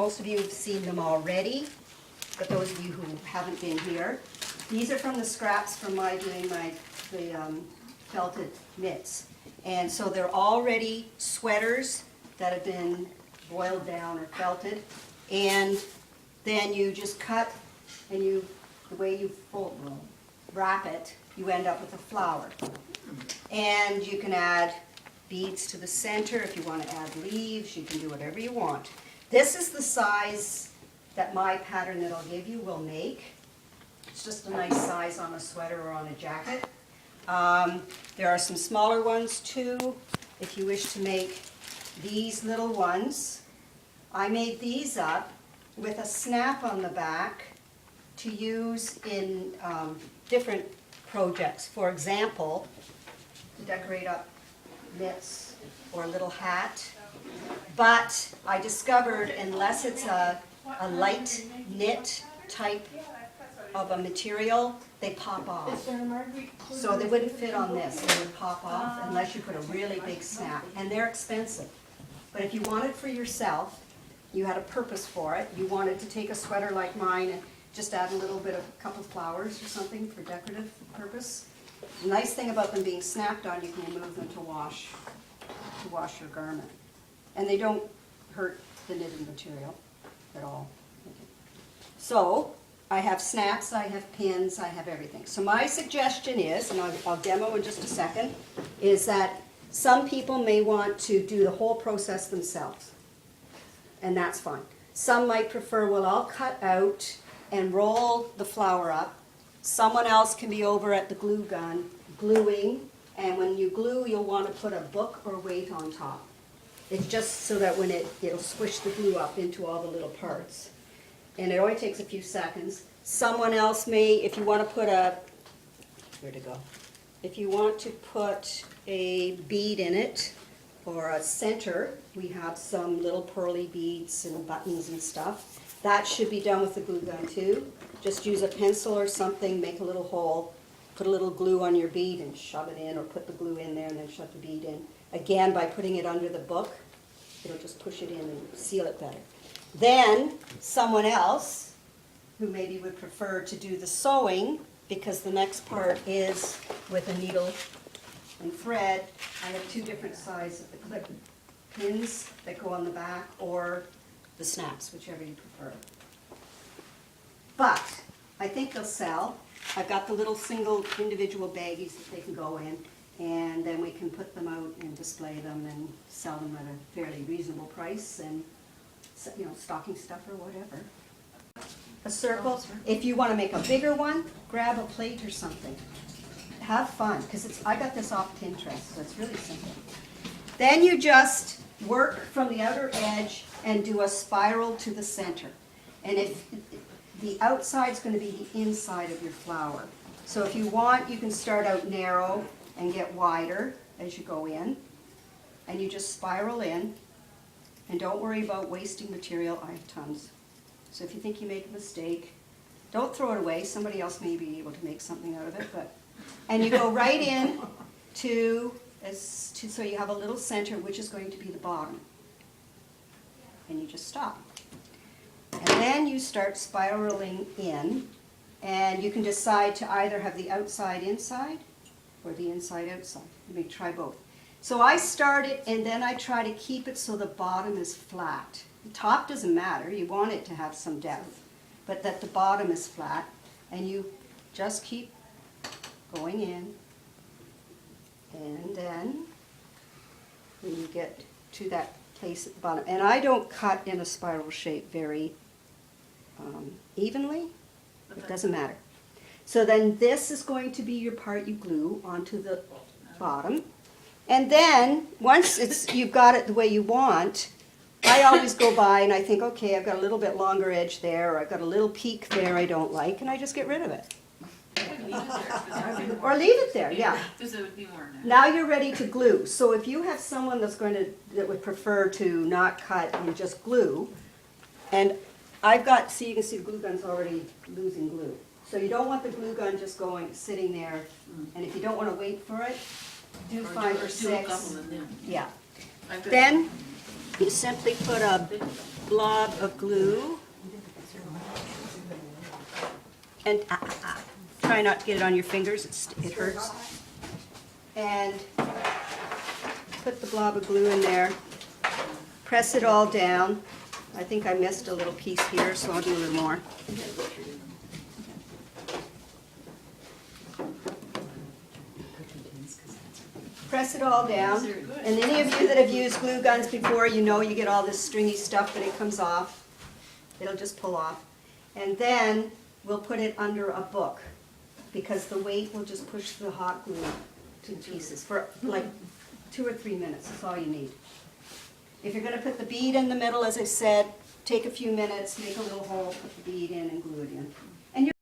Most of you have seen them already, but those of you who haven't been here, these are from the scraps from my doing the felted mitts. And so they're already sweaters that have been boiled down or felted. And then you just cut, and the way you wrap it, you end up with a flower. And you can add beads to the center. If you want to add leaves, you can do whatever you want. This is the size that my pattern that I'll give you will make. It's just a nice size on a sweater or on a jacket. There are some smaller ones too, if you wish to make these little ones. I made these up with a snap on the back to use in different projects. For example, to decorate up mitts or a little hat. But I discovered unless it's a light knit type of a material, they pop off. So they wouldn't fit on this. They would pop off unless you put a really big snap. And they're expensive. But if you want it for yourself, you had a purpose for it. You wanted to take a sweater like mine and just add a little bit of a couple flowers or something for decorative purpose. The nice thing about them being snapped on, you can remove them to wash your garment. And they don't hurt the knitted material at all. So I have snaps, I have pins, I have everything. So my suggestion is, and I'll demo in just a second, is that some people may want to do the whole process themselves. And that's fine. Some might prefer, well, I'll cut out and roll the flower up. Someone else can be over at the glue gun gluing, and when you glue, you'll want to put a book or weight on top. It's just so that when it'll squish the glue up into all the little parts. And it only takes a few seconds. Someone else may, if you want to put where to go? If you want to put a bead in it, or a center, we have some little pearly beads and buttons and stuff. That should be done with the glue gun too. Just use a pencil or something, make a little hole, put a little glue on your bead and shove it in, or put the glue in there and then shove the bead in. Again, by putting it under the book, it'll just push it in and seal it better. Then, someone else, who maybe would prefer to do the sewing, because the next part is with a needle and thread. I have two different sizes of the clip pins that go on the back, or the snaps, whichever you prefer. But I think they'll sell. I've got the little single individual baggies that they can go in, and then we can put them out and display them and sell them at a fairly reasonable price, and stocking stuffer, whatever. A circle. If you want to make a bigger one, grab a plate or something. Have fun, because I got this off Pinterest, so it's really simple. Then you just work from the outer edge and do a spiral to the center. And if the outside's going to be the inside of your flower. So if you want, you can start out narrow and get wider as you go in. And you just spiral in. And don't worry about wasting material. I have tons. So if you think you make a mistake, don't throw it away. Somebody else may be able to make something out of it. And you go right in so you have a little center, which is going to be the bottom. And you just stop. And then you start spiraling in, and you can decide to either have the outside inside or the inside outside. You may try both. So I start it, and then I try to keep it so the bottom is flat. The top doesn't matter. You want it to have some depth, but that the bottom is flat, and you just keep going in, and then when you get to that place at the bottom, and I don't cut in a spiral shape very evenly, it doesn't matter. So then this is going to be your part you glue onto the bottom, and then once you've got it the way you want, I always go by and I think, okay, I've got a little bit longer edge there, or I've got a little peak there I don't like, and I just get rid of it. Or leave it there, yeah. Because it would be more natural. Now you're ready to glue. So if you have someone that would prefer to not cut and just glue, and I've got, see, you can see the glue gun's already losing glue. So you don't want the glue gun just sitting there, and if you don't want to wait for it, do 5 or 6. Do a couple of them. Yeah. Then you simply put a blob of glue. And try not to get it on your fingers, it hurts. And put the blob of glue in there. Press it all down. I think I missed a little piece here, so I'll do a little more. Press it all down. And any of you that have used glue guns before, you know you get all this stringy stuff, but it comes off. It'll just pull off. And then we'll put it under a book, because the weight will just push the hot glue to pieces for like 2 or 3 minutes. That's all you need. If you're going to put the bead in the middle, as I said, take a few minutes, make a little hole, put the bead in, and glue it in. And